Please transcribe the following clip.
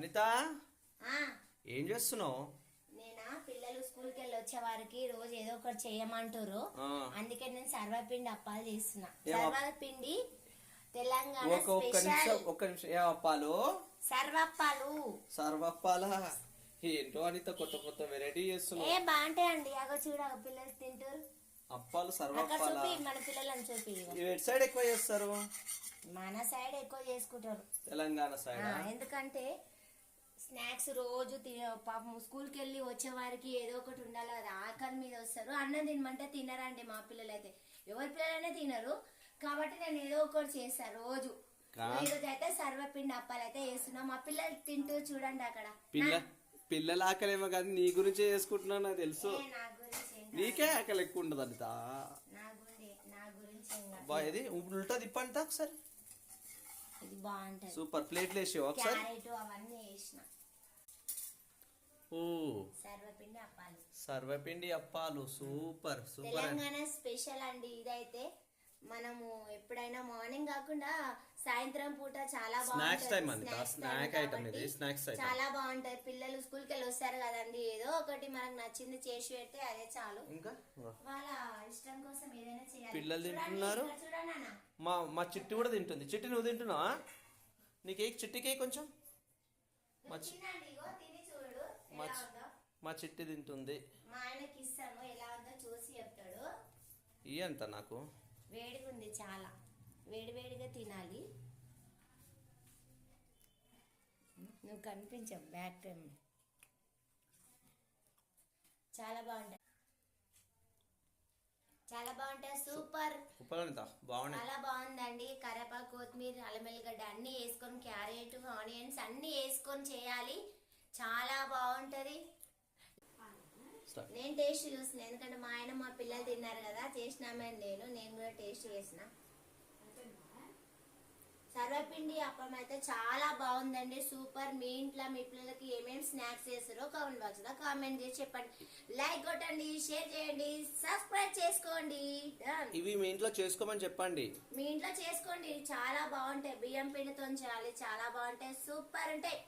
అనిత ఏం చేస్తున్నావు? నేనా పిల్లలు స్కూల్ కి వెళ్ళి వచ్చే వారికి రోజు ఏదో ఒకటి చేయమంటారు. అందుకే నేను సర్వపిండి అప్పాలు చేస్తున్నా. సర్వపిండి తెలంగాణ స్పెషల్. ఒక్క నిమిషం ఏం అప్పాలు? సర్వప్పాలు. సర్వప్పాలా? ఏంటో అనిత కొత్త కొత్త వెరైటీ చేస్తున్నావు. బాగుంటాయండి. అగో చూడ పిల్లలు తింటారు అప్పాలు. సర్వప్పాలా? మన పిల్లలని చూపి. ఎటు సైడ్ ఎక్కువ చేస్తారు? మన సైడ్ ఎక్కువ చేసుకుంటారు, తెలంగాణ సైడ్. ఎందుకంటే స్నాక్స్ రోజు పాపం స్కూల్ కి వెళ్ళి వచ్చే వారికి ఏదో ఒకటి ఉండాలి కదా. ఆకలి మీద వస్తారు. అన్నం తినమంటే తినరండి మా పిల్లలు అయితే. ఎవరి పిల్లలైనా తినరు కాబట్టి నేను ఏదో ఒకటి చేస్తాను రోజు. ఈరోజు అయితే సర్వపిండి అప్పాలు అయితే వేస్తున్నా. మా పిల్లలు తింటూ చూడండి అక్కడ. పిల్లల ఆకలేమో కానీ నీ గురించే చేసుకుంటున్నా నాకు తెలుసు. నీకే ఆకలి ఎక్కువ ఉండదు అనిత. నా గురించి ఇది ఉల్టా తిప్పంట ఒకసారి. ఇది బాగుంటది. సూపర్. ప్లేట్లు వేసి ఒకసారి. అవన్నీ వేసిన. ఓ సర్వపిండి అప్పాలు. సర్వపిండి అప్పాలు సూపర్ సూపర్. తెలంగాణ స్పెషల్ అండి ఇదైతే. మనము ఎప్పుడైనా మార్నింగ్ కాకుండా సాయంత్రం పూట చాలా బాగుంటుంది. చాలా బాగుంటది. పిల్లలు స్కూల్ కి వెళ్ళి వస్తారు కదండి, ఏదో ఒకటి మనకు నచ్చింది చేసి పెడితే అదే చాలు. ఇంకా వాళ్ళ ఇష్టం కోసం ఏదైనా చేయాలి. పిల్లలు తింటున్నారు. మా చిట్టి కూడా తింటుంది. చిట్టి నువ్వు తింటున్నావా? నీ కేక్, చిట్టి కేక్ కొంచెం మా చిట్టి తింటుంది. మా ఆయనకి ఇస్తాను, ఎలా ఉందో చూసి చెప్తాడు. ఇయ్యంత నాకు వేడిగా ఉంది, చాలా వేడివేడిగా తినాలి. నువ్వు కనిపించావు బ్యాక్ టైం. చాలా బాగుంటాయి, చాలా బాగుంటాయి. సూపర్ చాలా బాగుందండి. కరేపాకు, కొత్తిమీర, అల్లం వెల్లిగడ్డ అన్ని వేసుకొని, క్యారెట్, ఆనియన్స్ అన్ని వేసుకొని చేయాలి. చాలా బాగుంటది. నేను టేస్ట్ చూసిన, ఎందుకంటే మా ఆయన మా పిల్లలు తిన్నారు కదా, చేసినామని నేను కూడా టేస్ట్ చేసిన. సర్వపిండి అప్పం అయితే చాలా బాగుందండి, సూపర్. మీ ఇంట్లో మీ పిల్లలకి ఏమేమి స్నాక్స్ చేస్తారో కామెంట్ బాక్స్ లో కామెంట్ చేసి చెప్పండి. లైక్ కొట్టండి, షేర్ చేయండి, సబ్స్క్రైబ్ చేసుకోండి. ఇవి మీ ఇంట్లో చేసుకోమని చెప్పండి. మీ ఇంట్లో చేసుకోండి, చాలా బాగుంటాయి. బియ్యం పిండితో చేయాలి, చాలా బాగుంటాయి, సూపర్ ఉంటాయి.